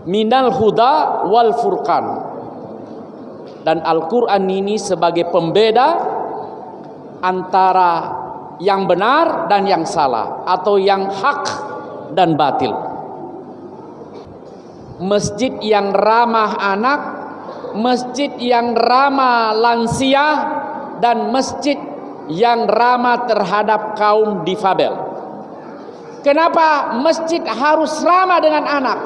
minal huda wal furqan. Dan Al-Quran ini sebagai pembeda antara yang benar dan yang salah, atau yang hak dan batil. Masjid yang ramah anak, masjid yang ramah lansia, dan masjid yang ramah terhadap kaum difabel. Kenapa masjid harus ramah dengan anak?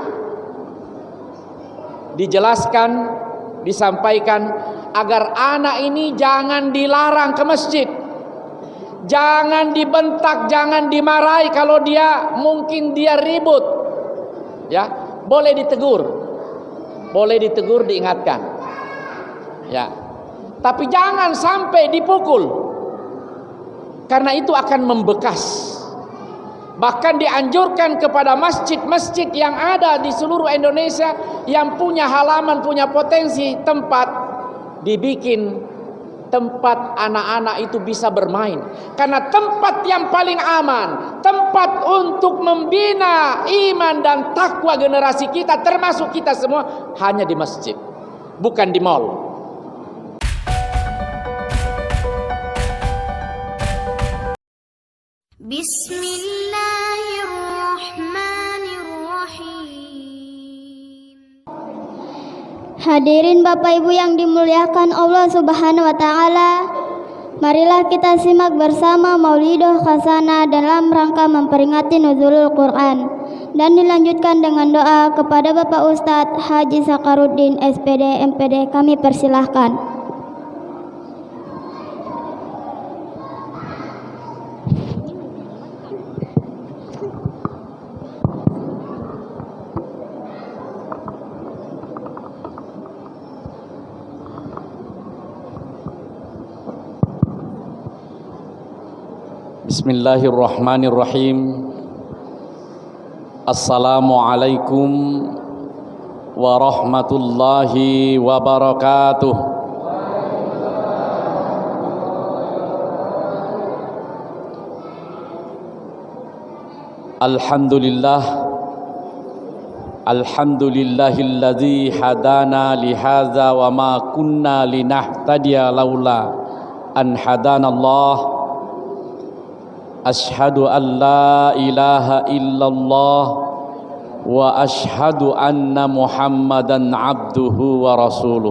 Dijelaskan, disampaikan agar anak ini jangan dilarang ke masjid, jangan dibentak, jangan dimarahi. Kalau dia mungkin dia ribut, ya boleh ditegur, diingatkan, ya. Tapi jangan sampai dipukul, karena itu akan membekas. Bahkan dianjurkan kepada masjid-masjid yang ada di seluruh Indonesia yang punya halaman, punya potensi tempat, dibikin tempat anak-anak itu bisa bermain. Karena tempat yang paling aman, tempat untuk membina iman dan takwa generasi kita, termasuk kita semua, hanya di masjid, bukan di mal. Bismillahirrahmanirrahim. Hadirin Bapak Ibu yang dimuliakan Allah Subhanahu wa taala, marilah kita simak bersama Maulidoh Hasanah dalam rangka memperingati nuzulul Quran, dan dilanjutkan dengan doa kepada Bapak Ustadz Haji Sakaruddin SPD MPD. Kami persilahkan. Bismillahirrahmanirrahim. Assalamualaikum warahmatullahi wabarakatuh. Alhamdulillahilladzi hadana lihadza wa ma kunna linahtadiya laula an hadanallah. Ashhadu an la ilaha illallah wa ashhadu anna Muhammadan abduhu wa rasuluh.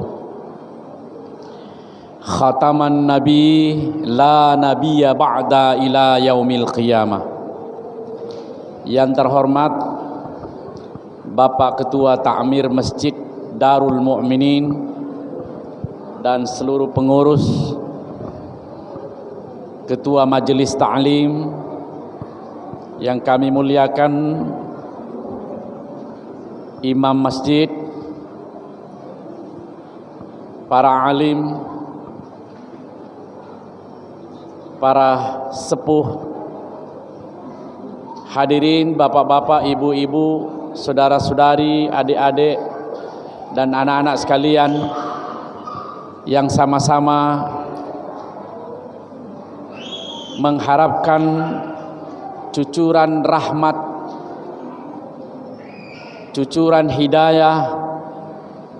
Khataman nabi la nabiyya ba'da ila yaumil qiyamah. Yang terhormat Bapak Ketua Ta'mir Masjid Darul Mu'minin dan seluruh pengurus, Ketua Majelis Ta'lim yang kami muliakan, Imam Masjid, para alim, para sepuh, hadirin bapak-bapak, ibu-ibu, saudara-saudari, adik-adik, dan anak-anak sekalian yang sama-sama mengharapkan cucuran rahmat, cucuran hidayah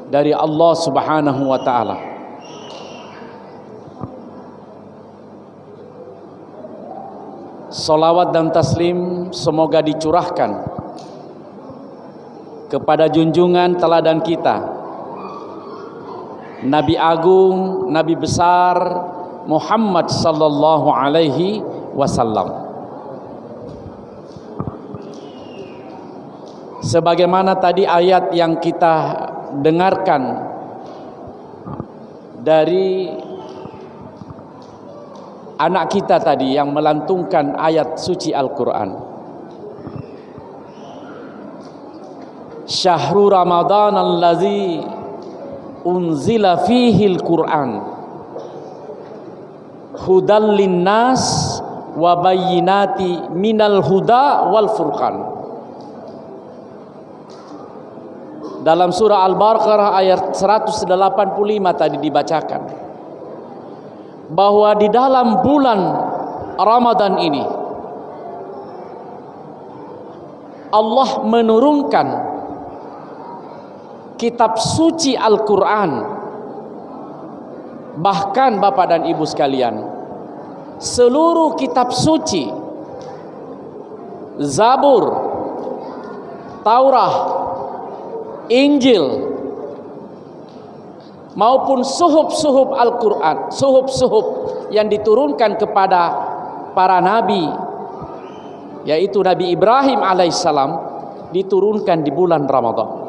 dari Allah Subhanahu wa taala. Salawat dan taslim semoga dicurahkan kepada junjungan teladan kita, Nabi Agung, Nabi besar Muhammad sallallahu alaihi wasallam. Sebagaimana tadi ayat yang kita dengarkan dari anak kita tadi yang melantungkan ayat suci Al-Quran. Syahrul Ramadan allazi unzila fihi al-Quran hudal linnas wa bayyinati minal huda wal furqan. Dalam surah Al-Baqarah ayat 185 tadi dibacakan bahwa di dalam bulan Ramadan ini Allah menurunkan kitab suci Al-Quran. Bahkan Bapak dan Ibu sekalian, seluruh kitab suci, Zabur, Taurah, Injil, maupun suhuf-suhuf Al-Quran, suhuf-suhuf yang diturunkan kepada para nabi, yaitu Nabi Ibrahim alaihissalam, diturunkan di bulan Ramadan.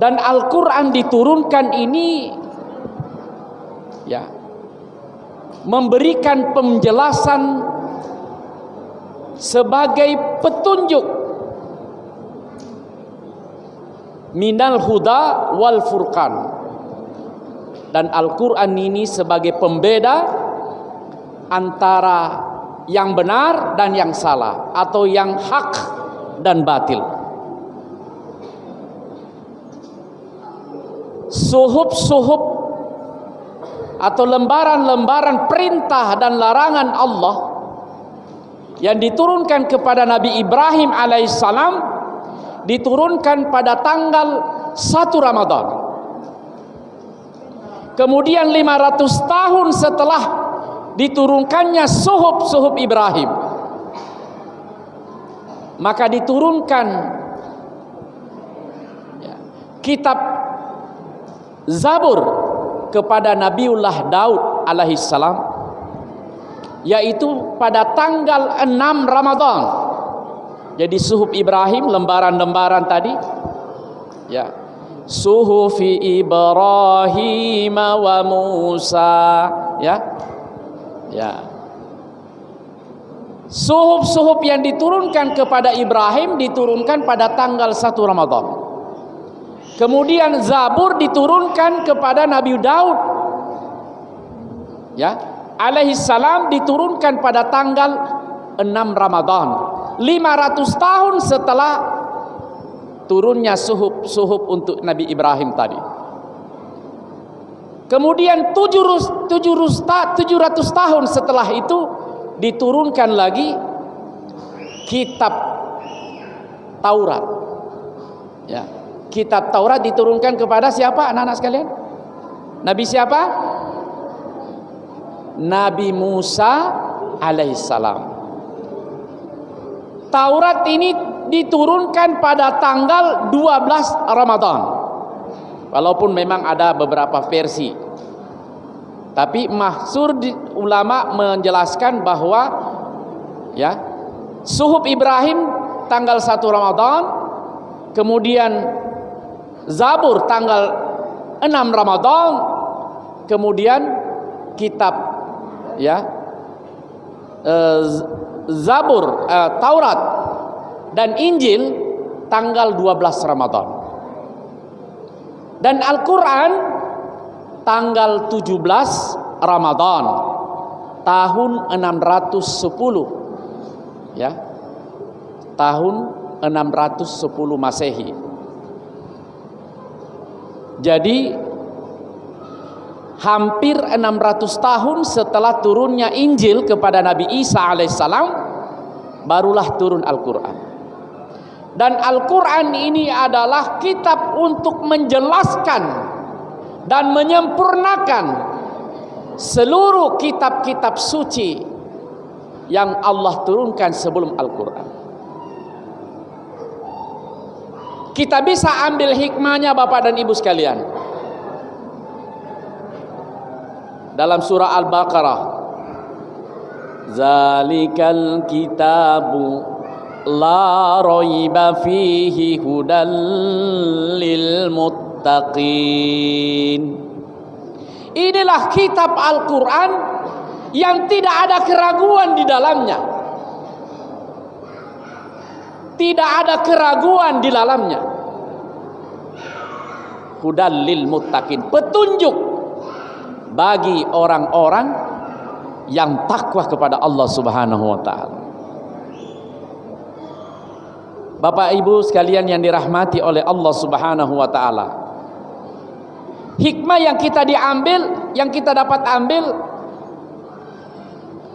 Dan Al-Quran diturunkan ini ya, memberikan penjelasan sebagai petunjuk minal huda wal furqan. Dan Al-Quran ini sebagai pembeda antara yang benar dan yang salah, atau yang hak dan batil. Suhuf-suhuf atau lembaran-lembaran perintah dan larangan Allah yang diturunkan kepada Nabi Ibrahim alaihissalam diturunkan pada tanggal 1 Ramadan. Kemudian 500 tahun setelah diturunkannya suhuf-suhuf Ibrahim, maka diturunkan kitab Zabur kepada Nabiullah Daud alaihissalam, yaitu pada tanggal 6 Ramadan. Jadi suhuf Ibrahim, lembaran-lembaran tadi ya, suhufi Ibrahim wa Musa, ya suhuf-suhuf yang diturunkan kepada Ibrahim diturunkan pada tanggal 1 Ramadan. Kemudian Zabur diturunkan kepada Nabi Daud, ya, alaihissalam, diturunkan pada tanggal 6 Ramadan, 500 tahun setelah turunnya suhuf untuk Nabi Ibrahim tadi. Kemudian 700 tahun setelah itu diturunkan lagi kitab Taurat, ya. Kitab Taurat diturunkan kepada siapa, anak-anak sekalian? Nabi siapa? Nabi Musa alaihissalam. Taurat ini diturunkan pada tanggal 12 Ramadan. Walaupun memang ada beberapa versi, tapi mahsur ulama menjelaskan bahwa ya, suhuf Ibrahim tanggal 1 Ramadan, kemudian Zabur tanggal 6 Ramadan, kemudian kitab ya Zabur, Taurat dan Injil tanggal 12 Ramadan. Dan Al-Quran tanggal 17 Ramadan tahun 610, ya, tahun 610 Masehi. Jadi hampir 600 tahun setelah turunnya Injil kepada Nabi Isa alaihissalam, barulah turun Al-Quran. Dan Al-Quran ini adalah kitab untuk menjelaskan dan menyempurnakan seluruh kitab-kitab suci yang Allah turunkan sebelum Al-Quran. Kita bisa ambil hikmahnya Bapak dan Ibu sekalian dalam surah Al-Baqarah, zalikal kitabu la raiba fihi hudal lil muttaqin. Inilah kitab Al-Quran yang tidak ada keraguan di dalamnya. Tidak ada keraguan di dalamnya. Hudal lil muttaqin, petunjuk bagi orang-orang yang takwa kepada Allah Subhanahu wa taala. Bapak Ibu sekalian yang dirahmati oleh Allah Subhanahu wa taala, hikmah yang kita dapat ambil,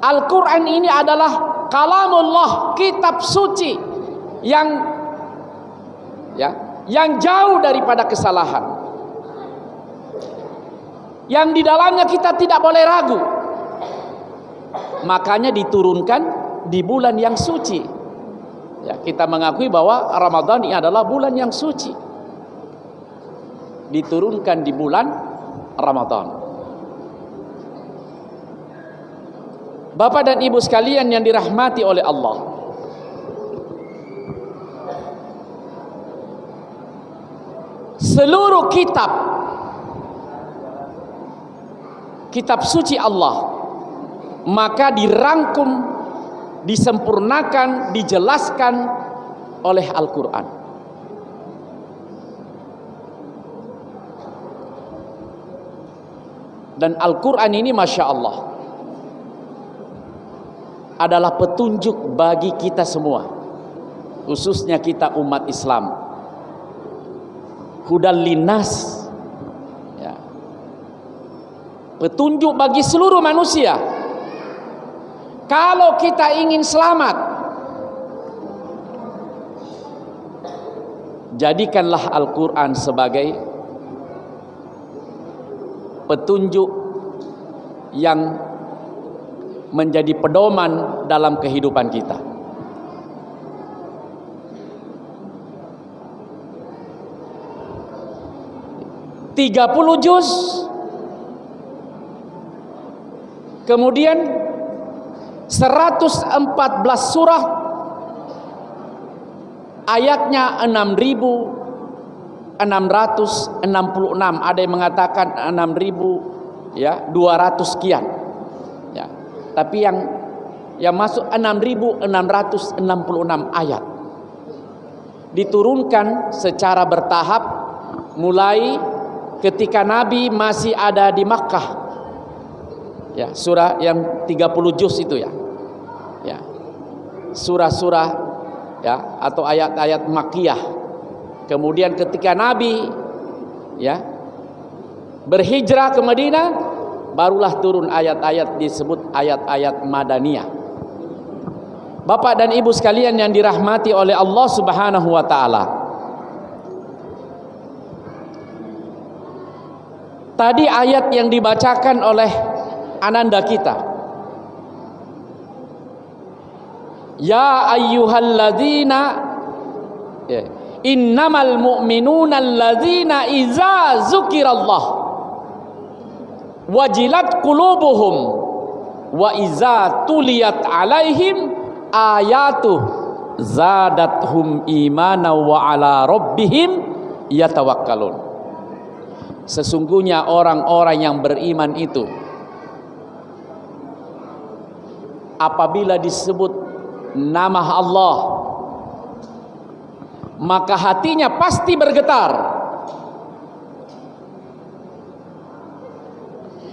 Al-Quran ini adalah kalamullah, kitab suci yang jauh daripada kesalahan, yang di dalamnya kita tidak boleh ragu. Makanya diturunkan di bulan yang suci. Ya, kita mengakui bahwa Ramadan ini adalah bulan yang suci. Diturunkan di bulan Ramadan. Bapak dan Ibu sekalian yang dirahmati oleh Allah, seluruh kitab suci Allah maka dirangkum, disempurnakan, dijelaskan oleh Al-Quran. Dan Al-Quran ini Masya Allah adalah petunjuk bagi kita semua, khususnya kita umat Islam. Hudal linnas, ya. Petunjuk bagi seluruh manusia. Kalau kita ingin selamat, jadikanlah Al-Quran sebagai petunjuk yang menjadi pedoman dalam kehidupan kita. Tiga 30 juz, kemudian 114 surah, ayatnya 6.666, ada yang mengatakan 6.200 sekian, ya. Tapi yang masuk 6.666 ayat, diturunkan secara bertahap, mulai ketika Nabi masih ada di Makkah. Ya, surah yang 30 juz itu ya. Ya. Surah-surah ya atau ayat-ayat Makkiyah. Kemudian ketika Nabi ya berhijrah ke Madinah, barulah turun ayat-ayat disebut ayat-ayat Madaniyah. Bapak dan Ibu sekalian yang dirahmati oleh Allah Subhanahu wa taala. Tadi ayat yang dibacakan oleh ananda kita, ya ayyuhalladzina, innamal mu'minuna alladzina iza zukirallah wajilat qulubuhum wa iza tuliyat alaihim ayatuh zadathum imana wa ala rabbihim yatawakkalun. Sesungguhnya orang-orang yang beriman itu apabila disebut nama Allah, maka hatinya pasti bergetar.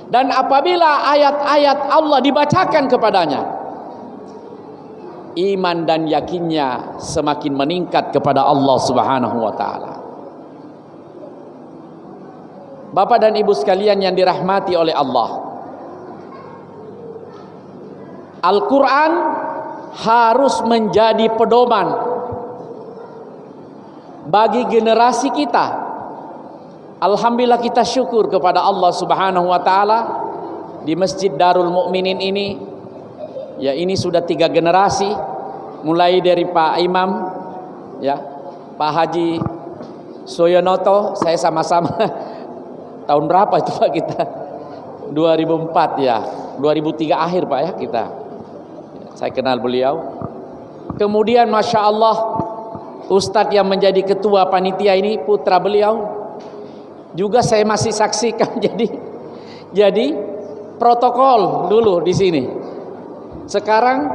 Dan apabila ayat-ayat Allah dibacakan kepadanya, iman dan yakinnya semakin meningkat kepada Allah Subhanahu wa taala. Bapak dan Ibu sekalian yang dirahmati oleh Allah, Al-Quran harus menjadi pedoman bagi generasi kita. Alhamdulillah kita syukur kepada Allah Subhanahu wa taala, di Masjid Darul Mukminin ini, ya ini sudah 3 generasi, mulai dari Pak Imam, ya Pak Haji Soyonoto, saya sama-sama tahun berapa itu Pak kita? 2004 ya, 2003 akhir Pak ya kita. Saya kenal beliau. Kemudian Masya Allah, Ustadz yang menjadi ketua panitia ini putra beliau juga saya masih saksikan jadi protokol dulu di sini. Sekarang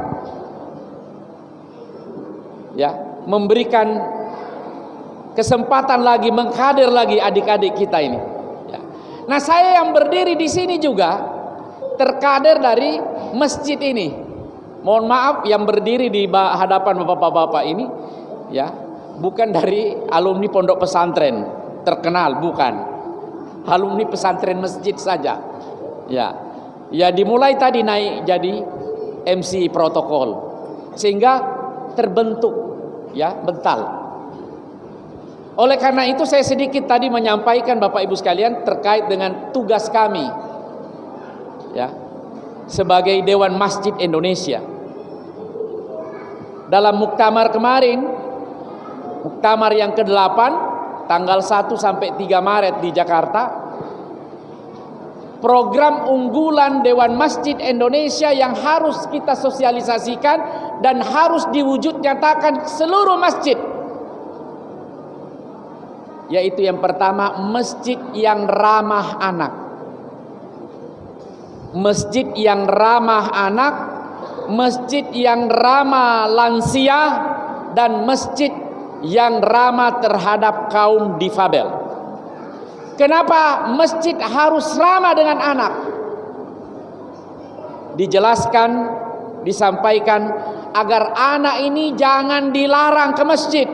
ya memberikan kesempatan lagi, mengkader lagi adik-adik kita ini. Ya. Nah, saya yang berdiri di sini juga terkader dari masjid ini. Mohon maaf yang berdiri di hadapan bapak-bapak ini ya bukan dari alumni pondok pesantren terkenal, bukan. Alumni pesantren masjid saja. Ya. Ya dimulai tadi naik jadi MC protokol. sehingga terbentuk ya bental. Oleh karena itu saya sedikit tadi menyampaikan Bapak Ibu sekalian terkait dengan tugas kami ya sebagai Dewan Masjid Indonesia. Dalam muktamar kemarin, muktamar yang ke-8 tanggal 1 sampai 3 Maret di Jakarta, program unggulan Dewan Masjid Indonesia yang harus kita sosialisasikan dan harus diwujud nyatakan seluruh masjid, yaitu yang pertama, masjid yang ramah anak. Masjid yang ramah anak, masjid yang ramah lansia, dan masjid yang ramah terhadap kaum difabel. Kenapa masjid harus ramah dengan anak? Dijelaskan, disampaikan agar anak ini jangan dilarang ke masjid.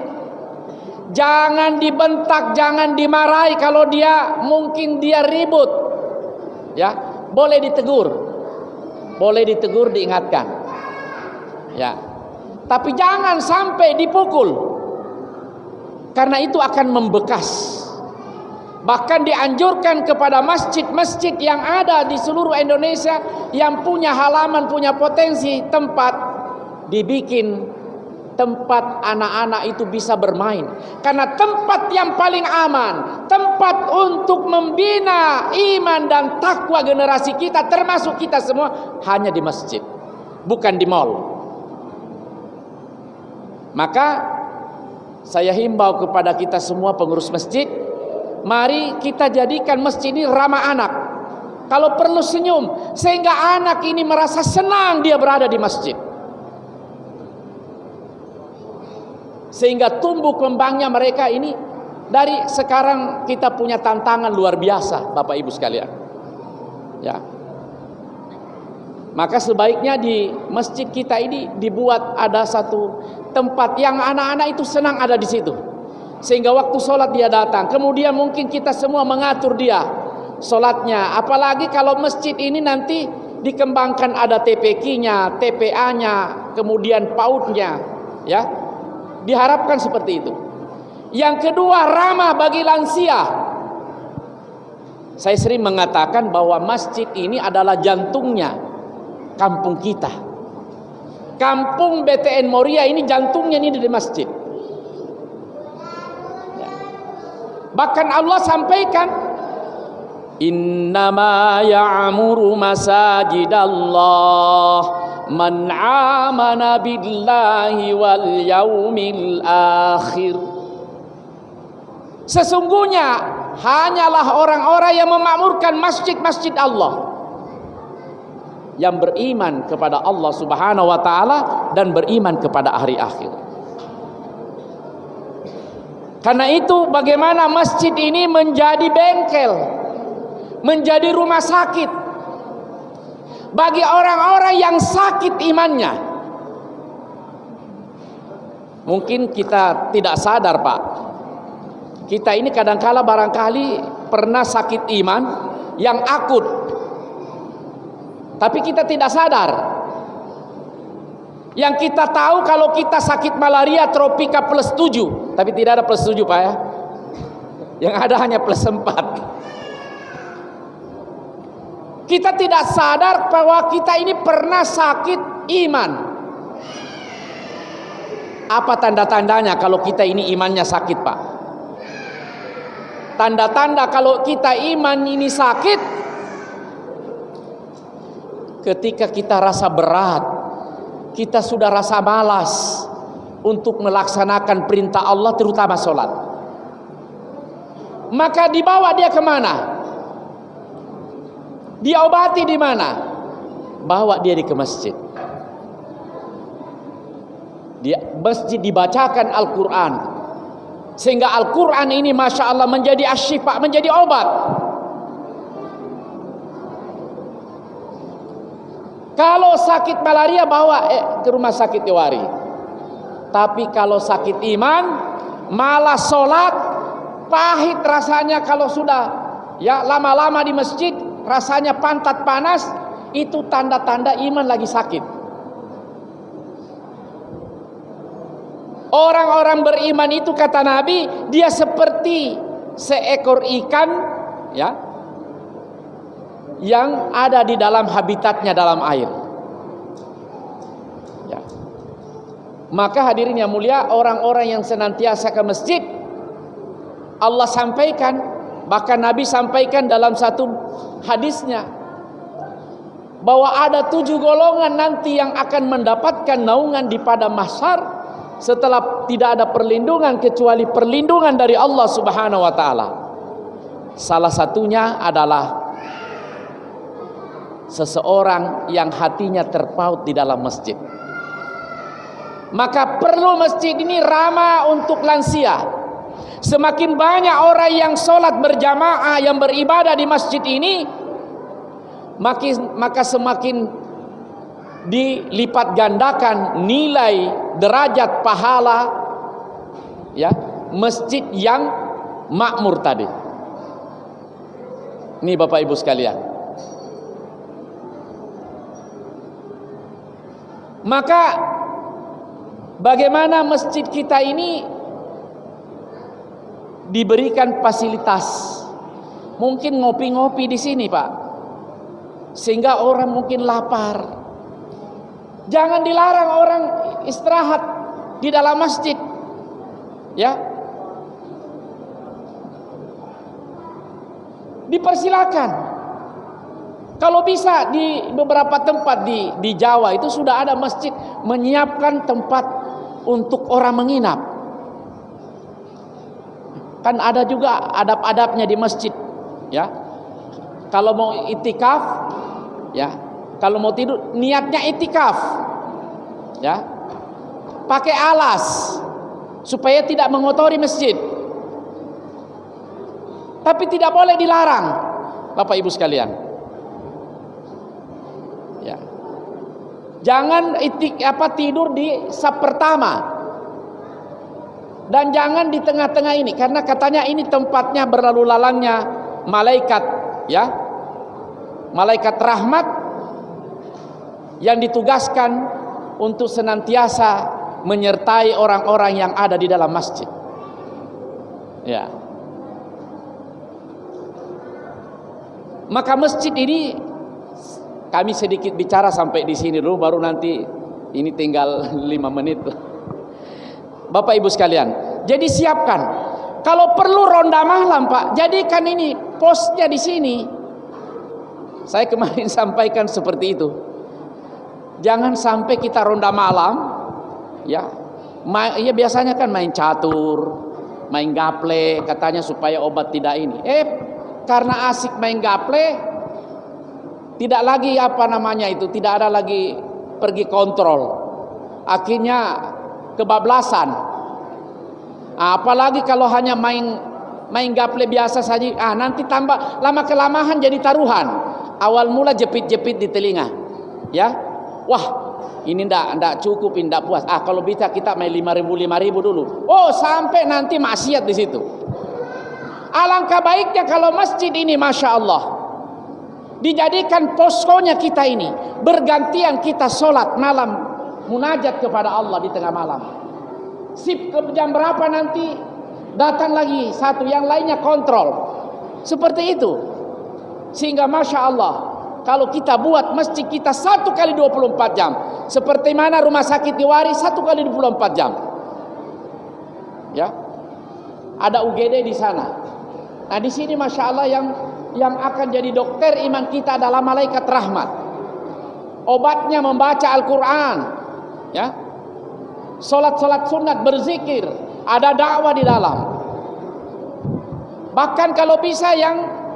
Jangan dibentak, jangan dimarahi kalau dia mungkin dia ribut. Ya, boleh ditegur, diingatkan. Ya. Tapi jangan sampai dipukul. Karena itu akan membekas. Bahkan dianjurkan kepada masjid-masjid yang ada di seluruh Indonesia yang punya halaman, punya potensi tempat, dibikin tempat anak-anak itu bisa bermain. Karena tempat yang paling aman, tempat untuk membina iman dan takwa generasi kita, termasuk kita semua, hanya di masjid, bukan di mall. Maka saya himbau kepada kita semua pengurus masjid, mari kita jadikan masjid ini ramah anak. Kalau perlu senyum, sehingga anak ini merasa senang dia berada di masjid, sehingga tumbuh kembangnya mereka ini. Dari sekarang kita punya tantangan luar biasa Bapak Ibu sekalian ya. Maka sebaiknya di masjid kita ini dibuat ada satu tempat yang anak-anak itu senang ada di situ, sehingga waktu sholat dia datang. Kemudian mungkin kita semua mengatur dia sholatnya. Apalagi kalau masjid ini nanti dikembangkan, ada TPQ-nya, TPA-nya, kemudian PAUD-nya ya. Diharapkan seperti itu. Yang kedua, ramah bagi lansia. Saya sering mengatakan bahwa masjid ini adalah jantungnya kampung kita. Kampung BTN Moria ini jantungnya ini di masjid. Ya. Bahkan Allah sampaikan, innama ya'muru masajidallah man amana billahi wal yaumil akhir. Sesungguhnya hanyalah orang-orang yang memakmurkan masjid-masjid Allah yang beriman kepada Allah Subhanahu wa taala dan beriman kepada hari akhir. Karena itu bagaimana masjid ini menjadi bengkel, menjadi rumah sakit bagi orang-orang yang sakit imannya. Mungkin kita tidak sadar Pak, kita ini kadangkala barangkali pernah sakit iman yang akut, tapi kita tidak sadar. Yang kita tahu kalau kita sakit malaria tropika +7, tapi tidak ada +7 Pak ya. Yang ada hanya +4. Kita tidak sadar bahwa kita ini pernah sakit iman. Apa tanda-tandanya kalau kita ini imannya sakit Pak? Tanda-tanda kalau kita iman ini sakit, ketika kita rasa berat, kita sudah rasa malas untuk melaksanakan perintah Allah, terutama sholat. Maka dibawa dia kemana? Dia obati di mana? Bawa dia ke masjid. Di masjid dibacakan Al-Quran, sehingga Al-Quran ini Masya Allah menjadi asyifa, menjadi obat. Kalau sakit malaria bawa ke rumah sakit Dewari. Tapi kalau sakit iman, malah sholat pahit rasanya. Kalau sudah ya lama-lama di masjid, rasanya pantat panas, itu tanda-tanda iman lagi sakit. Orang-orang beriman itu kata Nabi, dia seperti seekor ikan, ya, yang ada di dalam habitatnya dalam air. Ya. Maka hadirin yang mulia, orang-orang yang senantiasa ke masjid, Allah sampaikan, bahkan Nabi sampaikan dalam satu hadisnya, bahwa ada 7 golongan nanti yang akan mendapatkan naungan di padang mahsyar setelah tidak ada perlindungan kecuali perlindungan dari Allah Subhanahu wa taala. Salah satunya adalah seseorang yang hatinya terpaut di dalam masjid. Maka perlu masjid ini ramah untuk lansia. Semakin banyak orang yang sholat berjamaah, yang beribadah di masjid ini, maka semakin dilipat gandakan nilai derajat pahala, ya, masjid yang makmur tadi. Ini Bapak Ibu sekalian. Maka bagaimana masjid kita ini diberikan fasilitas? Mungkin ngopi-ngopi di sini, Pak, sehingga orang mungkin lapar. Jangan dilarang orang istirahat di dalam masjid, ya. Dipersilakan. Kalau bisa di beberapa tempat di Jawa itu sudah ada masjid menyiapkan tempat untuk orang menginap. Kan ada juga adab-adabnya di masjid, ya. Kalau mau itikaf, ya, kalau mau tidur niatnya itikaf, ya, pakai alas supaya tidak mengotori masjid. Tapi tidak boleh dilarang, Bapak Ibu sekalian. Ya. Jangan tidur di saf pertama. Dan jangan di tengah-tengah ini, karena katanya ini tempatnya berlalu lalangnya malaikat, ya. Malaikat rahmat yang ditugaskan untuk senantiasa menyertai orang-orang yang ada di dalam masjid. Ya. Maka masjid ini, kami sedikit bicara sampai di sini dulu, baru nanti ini tinggal 5 menit. Bapak Ibu sekalian, jadi siapkan. Kalau perlu ronda malam, Pak, jadikan ini posnya di sini. Saya kemarin sampaikan seperti itu. Jangan sampai kita ronda malam, ya. Ya biasanya kan main catur, main gaple, katanya supaya obat tidak ini. Karena asik main gaple, tidak lagi tidak ada lagi pergi kontrol. Akhirnya kebablasan. Apalagi kalau hanya main gaple biasa saja, nanti tambah lama kelamahan jadi taruhan. Awal mula jepit-jepit di telinga, ya. Wah, ini ndak cukup, ndak puas. Kalau bisa kita main 5.000 dulu. Oh, sampai nanti maksiat di situ. Alangkah baiknya kalau masjid ini, masya Allah, dijadikan poskonya kita ini, bergantian kita sholat malam, munajat kepada Allah di tengah malam. Sip ke jam berapa nanti datang lagi satu, yang lainnya kontrol. Seperti itu. Sehingga masya Allah, kalau kita buat masjid kita 1 kali 24 jam, seperti mana rumah sakit Diwari 1 kali 24 jam, ya, ada UGD di sana. Nah di sini masya Allah yang akan jadi dokter iman kita adalah malaikat rahmat. Obatnya membaca Al-Quran, ya, solat sunat, berzikir, ada dakwah di dalam. Bahkan kalau bisa yang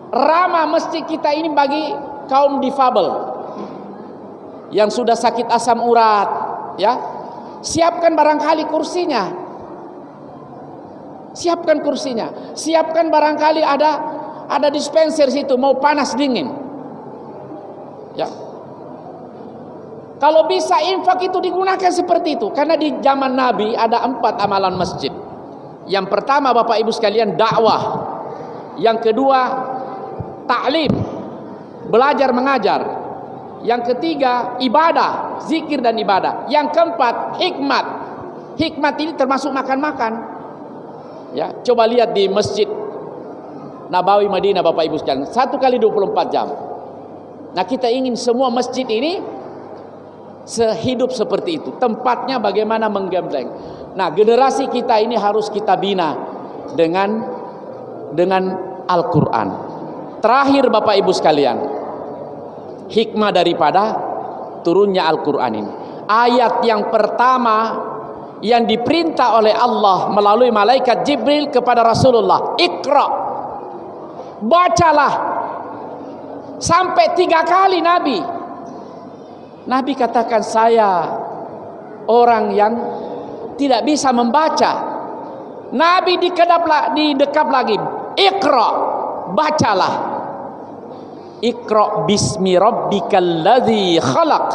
ramah masjid kita ini bagi kaum difabel yang sudah sakit asam urat, ya, siapkan barangkali kursinya. Siapkan kursinya, siapkan barangkali ada dispenser situ, mau panas dingin, ya. Kalau bisa infak itu digunakan seperti itu, karena di zaman Nabi ada 4 amalan masjid. Yang pertama, Bapak Ibu sekalian, dakwah. Yang kedua, ta'lim, belajar mengajar. Yang ketiga, ibadah, zikir dan ibadah. Yang keempat, hikmat, Hikmat ini termasuk makan-makan. Ya, coba lihat di Masjid Nabawi Madinah Bapak Ibu sekalian, 1 kali 24 jam. Nah, kita ingin semua masjid ini sehidup seperti itu. Tempatnya bagaimana menggembleng. Nah, generasi kita ini harus kita bina dengan Al-Quran. Terakhir Bapak Ibu sekalian, hikmah daripada turunnya Al-Quran ini. Ayat yang pertama yang diperintah oleh Allah melalui malaikat Jibril kepada Rasulullah, Iqra, bacalah. Sampai 3 kali Nabi katakan, saya orang yang tidak bisa membaca. Nabi didekap lagi, Iqra, bacalah. Iqra bismi rabbikal ladzi khalaq.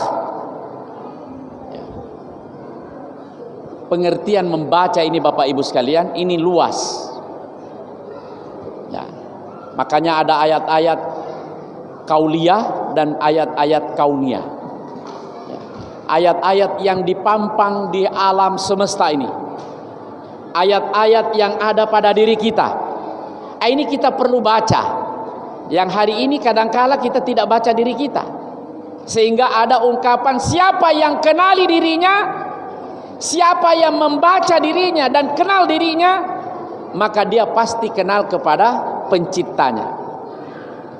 Pengertian membaca ini Bapak Ibu sekalian, ini luas. Ya. Makanya ada ayat-ayat kauliyah dan ayat-ayat kauniyah. Ya. Ayat-ayat yang dipampang di alam semesta ini. Ayat-ayat yang ada pada diri kita. Ini kita perlu baca. Yang hari ini kadangkala kita tidak baca diri kita. Sehingga ada ungkapan, siapa yang kenali dirinya, siapa yang membaca dirinya dan kenal dirinya, maka dia pasti kenal kepada penciptanya.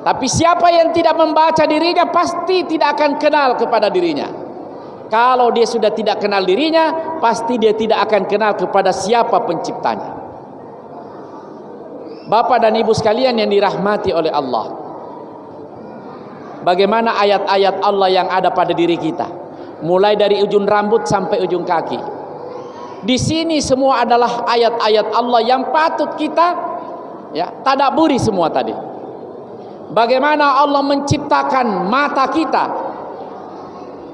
Tapi siapa yang tidak membaca dirinya pasti tidak akan kenal kepada dirinya. Kalau dia sudah tidak kenal dirinya, pasti dia tidak akan kenal kepada siapa penciptanya. Bapak dan Ibu sekalian yang dirahmati oleh Allah, bagaimana ayat-ayat Allah yang ada pada diri kita, mulai dari ujung rambut sampai ujung kaki. Di sini semua adalah ayat-ayat Allah yang patut kita tadabburi semua tadi. Bagaimana Allah menciptakan mata kita.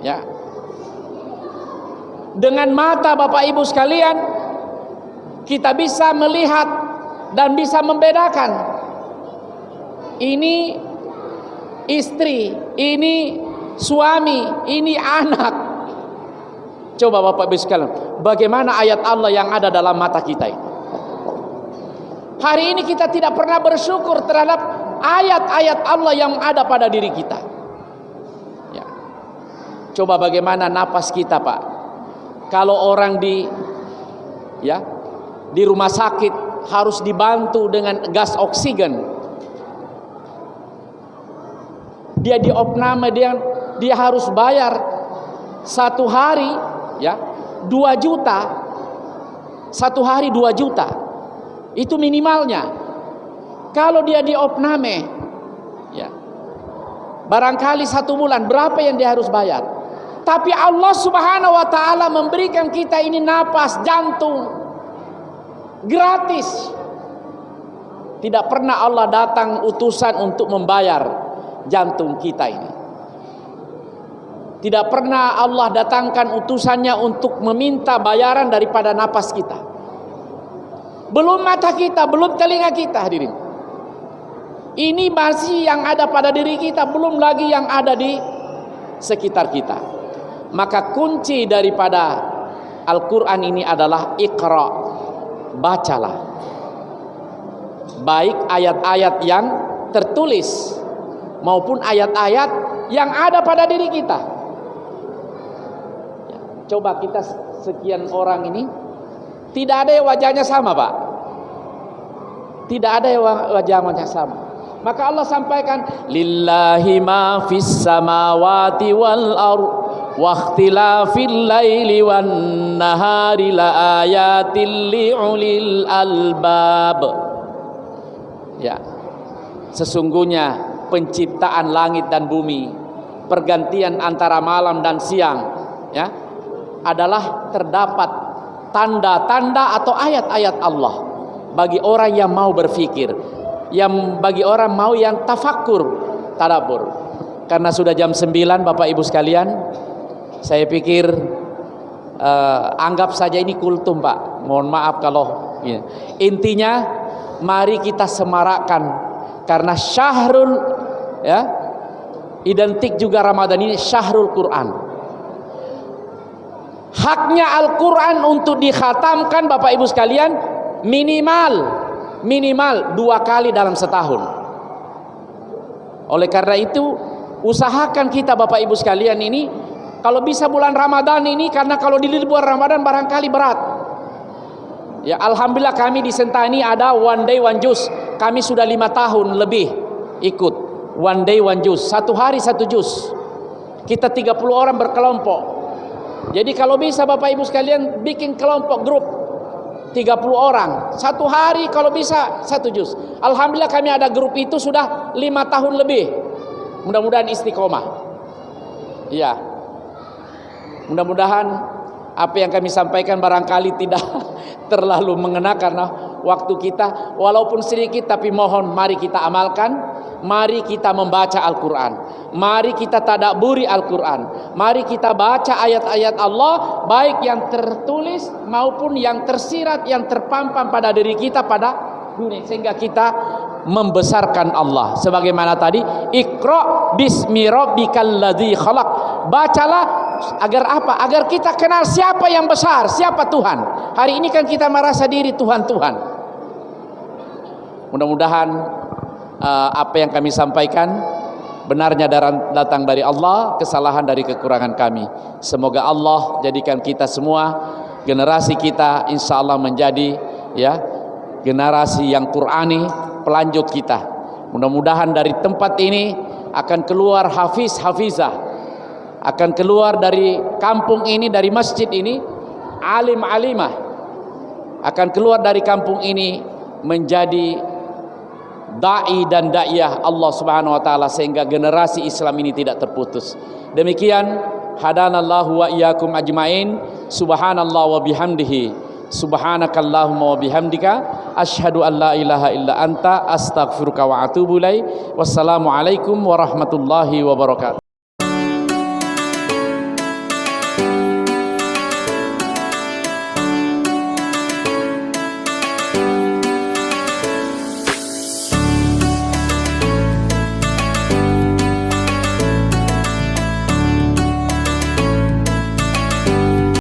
Ya. Dengan mata Bapak Ibu sekalian, kita bisa melihat dan bisa membedakan. Ini istri, ini suami, ini anak. Coba Bapak Ibu sekalian, bagaimana ayat Allah yang ada dalam mata kita ini. Hari ini kita tidak pernah bersyukur terhadap ayat-ayat Allah yang ada pada diri kita. Ya. Coba bagaimana napas kita, Pak. Kalau orang di rumah sakit harus dibantu dengan gas oksigen. Dia diopname, dia harus bayar 1 hari 2 juta. 1 hari 2 juta. Itu minimalnya. Kalau dia diopname, barangkali 1 bulan, berapa yang dia harus bayar? Tapi Allah Subhanahu wa ta'ala memberikan kita ini napas, jantung, gratis. Tidak pernah Allah datang utusan untuk membayar jantung kita ini. Tidak pernah Allah datangkan utusannya untuk meminta bayaran daripada napas kita. Belum mata kita, belum telinga kita, hadirin. Ini masih yang ada pada diri kita, belum lagi yang ada di sekitar kita. Maka kunci daripada Al-Quran ini adalah Iqra, bacalah. Baik ayat-ayat yang tertulis maupun ayat-ayat yang ada pada diri kita. Coba kita sekian orang ini, tidak ada yang wajahnya sama, Pak. Tidak ada yang wajahnya sama. Maka Allah sampaikan, lillahi ma fis samawati wal ardh wa ikhtilafil laili wan nahari la ayatil liulil albab. Ya. Sesungguhnya penciptaan langit dan bumi, pergantian antara malam dan siang, adalah terdapat tanda-tanda atau ayat-ayat Allah bagi orang yang mau berfikir, yang bagi orang mau yang tafakkur, tadabbur. Karena sudah jam 9 Bapak Ibu sekalian, saya pikir anggap saja ini kultum, Pak. Mohon maaf kalau intinya mari kita semarakkan, karena syahrul identik juga Ramadan ini syahrul Quran. haknya Al-Quran untuk dikhatamkan Bapak Ibu sekalian minimal 2 kali dalam setahun. Oleh karena itu usahakan kita Bapak Ibu sekalian ini, kalau bisa bulan Ramadan ini, karena kalau di bulan Ramadan barangkali berat. Ya, alhamdulillah kami di Sentani ada one day one juz. Kami sudah 5 tahun lebih ikut one day one juz, 1 hari 1 juz. Kita 30 orang berkelompok. Jadi kalau bisa Bapak Ibu sekalian bikin kelompok grup 30 orang, 1 hari kalau bisa 1 juz. Alhamdulillah kami ada grup itu sudah 5 tahun lebih. Mudah-mudahan istiqomah. Ya, mudah-mudahan apa yang kami sampaikan barangkali tidak terlalu mengena karena waktu kita walaupun sedikit, tapi mohon mari kita amalkan. Mari kita membaca Al-Quran, mari kita tadabburi Al-Quran, mari kita baca ayat-ayat Allah, baik yang tertulis maupun yang tersirat, yang terpampang pada diri kita pada dunia, sehingga kita membesarkan Allah. Sebagaimana tadi, Iqra bismi rabbikal ladzi khalaq. Bacalah agar apa? Agar kita kenal siapa yang besar, siapa Tuhan. Hari ini kan kita merasa diri Tuhan-Tuhan. Mudah-mudahan apa yang kami sampaikan benarnya datang dari Allah, kesalahan dari kekurangan kami. Semoga Allah jadikan kita semua, generasi kita insya Allah menjadi generasi yang Qur'ani, pelanjut kita. Mudah-mudahan dari tempat ini akan keluar hafiz-hafizah, akan keluar dari kampung ini, dari masjid ini alim-alimah, akan keluar dari kampung ini menjadi da'i dan da'iyah Allah Subhanahu wa taala, sehingga generasi Islam ini tidak terputus. Demikian, hadanallahu wa iyyakum ajmain. Subhanallah wa bihamdihi, subhanakallahumma wa bihamdika, asyhadu an la ilaha illa anta, astaghfiruka wa atubu ilaik. Wassalamu alaikum warahmatullahi wabarakatuh.